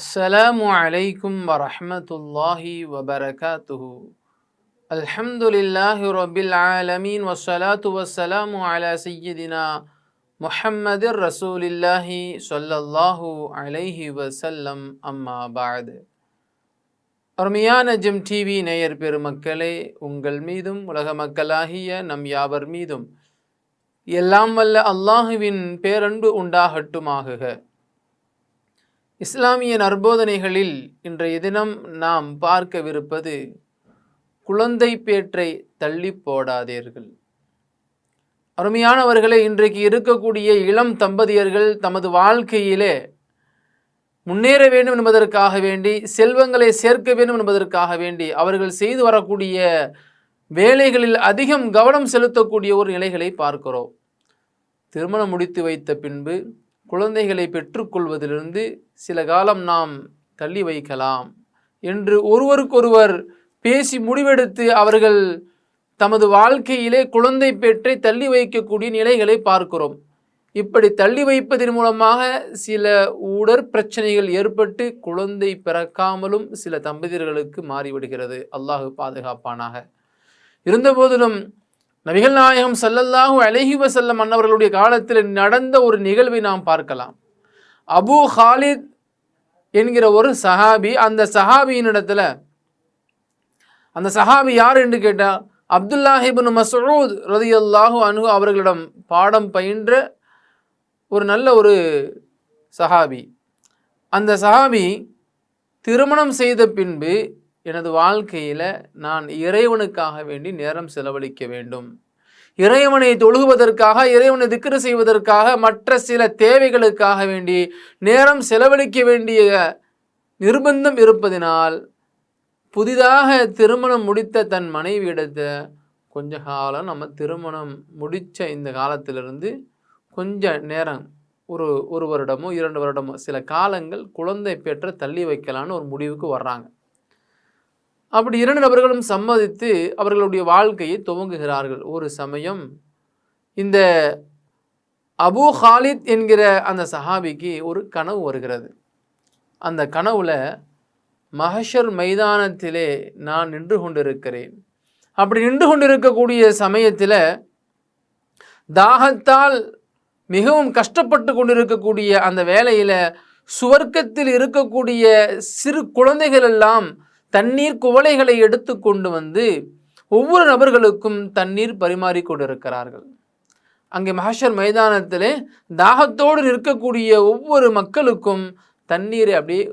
السلام عليكم ورحمة الله وبركاته. الحمد لله رب العالمين والصلاة والسلام على سيدنا محمد رسول الله صلى الله عليه وسلم أما بعد. அருமையான GeM TV நேயர் பெருமக்களே, உங்கள் மீதும் உலக மக்களாகிய நம் யாவர் மீதும் எல்லாம் வல்ல அல்லாஹுவின் பேரன்பு உண்டாகட்டுமாகுக. இஸ்லாமிய நற்போதனைகளில் இன்றைய தினம் நாம் பார்க்கவிருப்பது குழந்தை பேற்றை தள்ளி போடாதீர்கள். அருமையானவர்களே, இன்றைக்கு இருக்கக்கூடிய இளம் தம்பதியர்கள் தமது வாழ்க்கையிலே முன்னேற வேண்டும் என்பதற்காக வேண்டி, செல்வங்களை சேர்க்க வேண்டும் என்பதற்காக வேண்டி அவர்கள் செய்து வரக்கூடிய வேலைகளில் அதிகம் கவனம் செலுத்தக்கூடிய ஒரு நிலைகளை பார்க்கிறோம். திருமணம் முடித்து வைத்த பின்பு குழந்தைகளை பெற்றுக்கொள்வதிலிருந்து சில காலம் நாம் தள்ளி வைக்கலாம் என்று ஒருவருக்கொருவர் பேசி முடிவெடுத்து அவர்கள் தமது வாழ்க்கையிலே குழந்தை பெற்றை தள்ளி வைக்கக்கூடிய நிலைகளை பார்க்கிறோம். இப்படி தள்ளி வைப்பதன் மூலமாக சில உடற்பிரச்சனைகள் ஏற்பட்டு குழந்தை பிறக்காமலும் சில தம்பதியர்களுக்கு மாறிவிடுகிறது. அல்லாஹ் பாதுகாப்பானாக. இருந்தபோதிலும் நபிகள் நாயகம் ஸல்லல்லாஹு அலைஹி வஸல்லம் அன்னவர்களுடைய காலத்தில் நடந்த ஒரு நிகழ்வை நாம் பார்க்கலாம். அபூ ஹாலித் என்கிற ஒரு சஹாபி, அந்த சஹாபியினிடத்தில், அந்த சஹாபி யார் என்று கேட்டால் அப்துல்லாஹ் இப்னு மஸ்ஊத் ரலியல்லாஹு அன்ஹு அவர்களிடம் பாடம் பயின்ற ஒரு நல்ல ஒரு சஹாபி. அந்த சஹாபி திருமணம் செய்த பின்பு, எனது வாழ்க்கையில் நான் இறைவனுக்காக வேண்டி நேரம் செலவழிக்க வேண்டும், இறைவனை தொழுகுவதற்காக, இறைவனை திக்ரு செய்வதற்காக, மற்ற சில தேவைகளுக்காக வேண்டி நேரம் செலவழிக்க வேண்டிய நிர்பந்தம் இருப்பதினால் புதிதாக திருமணம் முடித்த தன் மனைவியிடத்தை கொஞ்ச காலம் நம்ம திருமணம் முடித்த இந்த காலத்திலிருந்து கொஞ்ச நேரம், ஒரு வருடமோ 2 வருடமோ சில காலங்கள் குழந்தை பெற்ற தள்ளி வைக்கலான்னு ஒரு முடிவுக்கு வர்றாங்க. அப்படி 2 நபர்களும் சம்மதித்து அவர்களுடைய வாழ்க்கையை துவங்குகிறார்கள். ஒரு சமயம் இந்த அபூ ஹாலித் என்கிற அந்த சஹாபிக்கு ஒரு கனவு வருகிறது. அந்த கனவுல மஹ்ஷர் மைதானத்திலே நான் நின்று கொண்டிருக்கிறேன். அப்படி நின்று கொண்டிருக்கக்கூடிய சமயத்தில் தாகத்தால் மிகவும் கஷ்டப்பட்டு கொண்டிருக்கக்கூடிய அந்த வேளையில் சுவர்க்கத்தில் இருக்கக்கூடிய சிறு குழந்தைகள் எல்லாம் தண்ணீர் குவளைகளை எடுத்து கொண்டு வந்து ஒவ்வொரு நபர்களுக்கும் தண்ணீர் பரிமாறி கொண்டிருக்கிறார்கள். அங்கே மஹ்ஷர் மைதானத்திலே தாகத்தோடு நிற்கக்கூடிய ஒவ்வொரு மக்களுக்கும் தண்ணீரை அப்படியே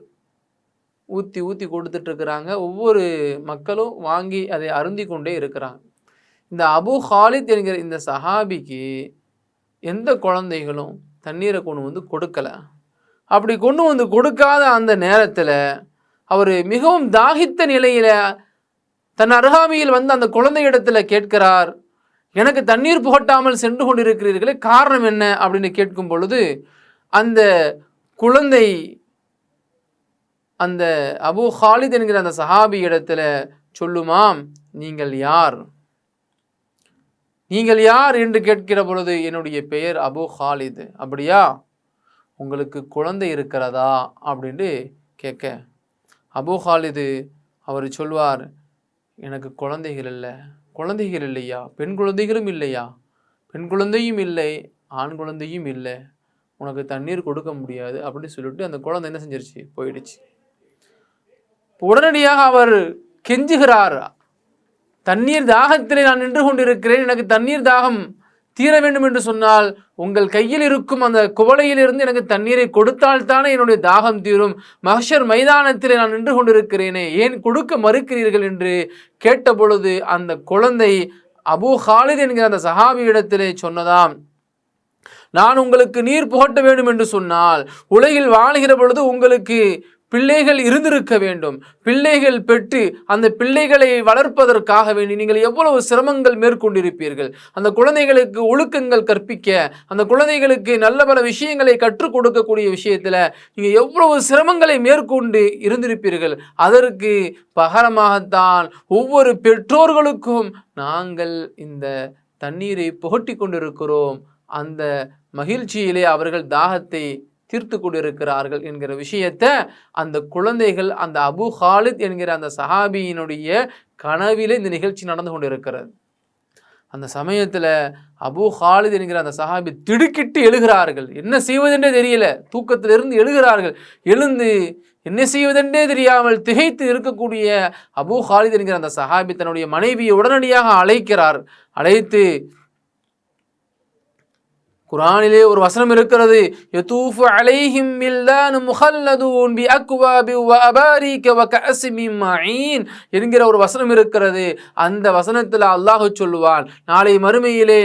ஊற்றி ஊற்றி கொடுத்துட்டு இருக்கிறாங்க. ஒவ்வொரு மக்களும் வாங்கி அதை அருந்தி கொண்டே இருக்கிறாங்க. இந்த அபூ ஹாலித் என்கிற இந்த சஹாபிக்கு எந்த குழந்தைகளும் தண்ணீரை கொண்டு வந்து கொடுக்கல. அப்படி கொண்டு வந்து கொடுக்காத அந்த நேரத்தில் அவர் மிகவும் தாகித்த நிலையில் தன் அருகாமையில் வந்து அந்த குழந்தையிடத்தில் கேட்கிறார், எனக்கு தண்ணீர் புகட்டாமல் சென்று கொண்டிருக்கிறீர்களே, காரணம் என்ன அப்படின்னு கேட்கும் பொழுது அந்த குழந்தை அந்த அபூ ஹாலித் என்கிற அந்த சஹாபி இடத்துல சொல்லுமாம், நீங்கள் யார், நீங்கள் யார் என்று கேட்கிற பொழுது என்னுடைய பெயர் அபூ ஹாலித். அப்படியா, உங்களுக்கு குழந்தை இருக்கிறதா அப்படின்னு கேட்க, அபூ ஹாலிது அவர் சொல்வார், எனக்கு குழந்தைகள் இல்லை. குழந்தைகள் இல்லையா? பெண் குழந்தைகளும் இல்லையா? பெண் குழந்தையும் இல்லை, ஆண் குழந்தையும் இல்லை, உனக்கு தண்ணீர் கொடுக்க முடியாது அப்படின்னு சொல்லிட்டு அந்த குழந்தை என்ன செஞ்சிருச்சு, போயிடுச்சு. உடனடியாக அவர் கெஞ்சுகிறார், தண்ணீர் தாகத்திலே நான் நின்று கொண்டிருக்கிறேன், எனக்கு தண்ணீர் தாகம் தீர வேண்டும் என்று சொன்னால் உங்கள் கையில் இருக்கும் அந்த குவளையிலிருந்து எனக்கு தண்ணீரை கொடுத்தால்தானே என்னுடைய தாகம் தீரும். மஹ்ஷர் மைதானத்திலே நான் நின்று கொண்டிருக்கிறேனே, ஏன் கொடுக்க மறுக்கிறீர்கள் என்று கேட்ட பொழுது அந்த குழந்தை அபூ ஹாலித் என்கிற அந்த சஹாபியிடத்திலே சொன்னதாம், நான் உங்களுக்கு நீர் புகட்ட வேண்டும் என்று சொன்னால் உலகில் வாழ்கிற பொழுது உங்களுக்கு பிள்ளைகள் இருந்திருக்க வேண்டும். பிள்ளைகள் பெற்று அந்த பிள்ளைகளை வளர்ப்பதற்காக வேண்டி நீங்கள் எவ்வளவு சிரமங்கள் மேற்கொண்டிருப்பீர்கள். அந்த குழந்தைகளுக்கு ஒழுக்கங்கள் கற்பிக்க, அந்த குழந்தைகளுக்கு நல்ல பல விஷயங்களை கற்றுக் கொடுக்கக்கூடிய விஷயத்தில் நீங்கள் எவ்வளவு சிரமங்களை மேற்கொண்டு இருந்திருப்பீர்கள். அதற்கு பகரமாகத்தான் ஒவ்வொரு பெற்றோர்களுக்கும் நாங்கள் இந்த தண்ணீரை புகட்டி கொண்டிருக்கிறோம். அந்த மகிழ்ச்சியிலே அவர்கள் தாகத்தை தீர்த்து கொண்டிருக்கிறார்கள் என்கிற விஷயத்தை அந்த குழந்தைகள் அந்த அபு ஹாலித் என்கிற அந்த சஹாபியினுடைய கனவிலே இந்த நிகழ்ச்சி நடந்து கொண்டிருக்கிறது. அந்த சமயத்தில் அபு ஹாலித் என்கிற அந்த சஹாபி திடுக்கிட்டு எழுகிறார்கள். என்ன செய்வதென்றே தெரியல, தூக்கத்திலிருந்து எழுகிறார்கள். எழுந்து என்ன செய்வதென்றே தெரியாமல் திகைத்து இருக்கக்கூடிய அபு ஹாலித் என்கிற அந்த சஹாபி தன்னுடைய மனைவியை உடனடியாக அழைக்கிறார். அழைத்து, குர்ஆனிலே ஒரு வசனம் இருக்கிறது, யதூஃபு அலைஹிம் வில்தானு முஹல்லதூன் பி அக்வாபி வ அபாரிக வ கஅஸிம் மின் மஈன் என்கிற ஒரு வசனம் இருக்கிறது. அந்த வசனத்தில் அல்லாஹ் சொல்லுவான், நாளை மறுமையிலே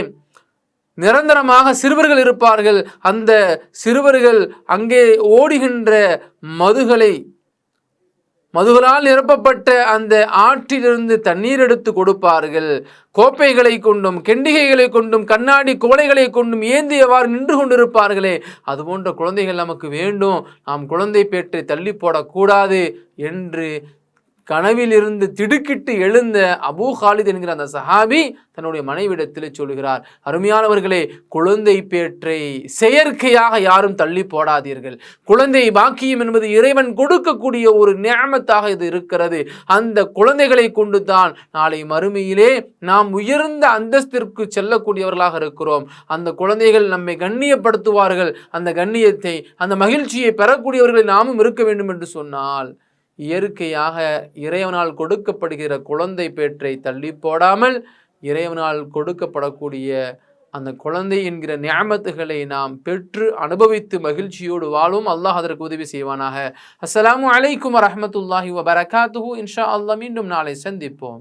நிரந்தரமாக சிறுவர்கள் இருப்பார்கள். அந்த சிறுவர்கள் அங்கே ஓடுகின்ற மதுகளால் நிரப்பப்பட்ட அந்த ஆற்றிலிருந்து தண்ணீர் எடுத்து கொடுப்பார்கள். கோப்பைகளை கொண்டும் கெண்டிகைகளை கொண்டும் கண்ணாடி குவளைகளை கொண்டும் ஏந்தியவாறு நின்று கொண்டிருப்பார்களே, அதுபோன்ற குழந்தைகள் நமக்கு வேண்டும், நாம் குழந்தை பேற்றை தள்ளி போடக்கூடாது என்று கனவிலிருந்து திடுக்கிட்டு எழுந்த அபூ ஹாலித் என்கிற அந்த சஹாபி தன்னுடைய மனைவிடத்தில் சொல்கிறார், அருமையானவர்களே, குழந்தை பேற்றை செயற்கையாக யாரும் தள்ளி போடாதீர்கள். குழந்தை பாக்கியம் என்பது இறைவன் கொடுக்கக்கூடிய ஒரு நியமத்தாக இது இருக்கிறது. அந்த குழந்தைகளை கொண்டு தான் நாளை மறுமையிலே நாம் உயர்ந்த அந்தஸ்திற்கு செல்லக்கூடியவர்களாக இருக்கிறோம். அந்த குழந்தைகள் நம்மை கண்ணியப்படுத்துவார்கள். அந்த கண்ணியத்தை, அந்த மகிழ்ச்சியை பெறக்கூடியவர்களை நாமும் இருக்க வேண்டும் என்று சொன்னால், இயற்கையாக இறைவனால் கொடுக்கப்படுகிற குழந்தை பேற்றை தள்ளி போடாமல் இறைவனால் கொடுக்கப்படக்கூடிய அந்த குழந்தை என்கிற நியமத்துகளை நாம் பெற்று அனுபவித்து மகிழ்ச்சியோடு வாழும். அல்லாஹ் அதற்கு உதவி செய்வானாக. அஸ்ஸலாமு அலைக்கும் வரஹ்மத்துல்லாஹி வபரகாத்துஹு. இன்ஷா அல்லாஹ் மீண்டும் நாளை சந்திப்போம்.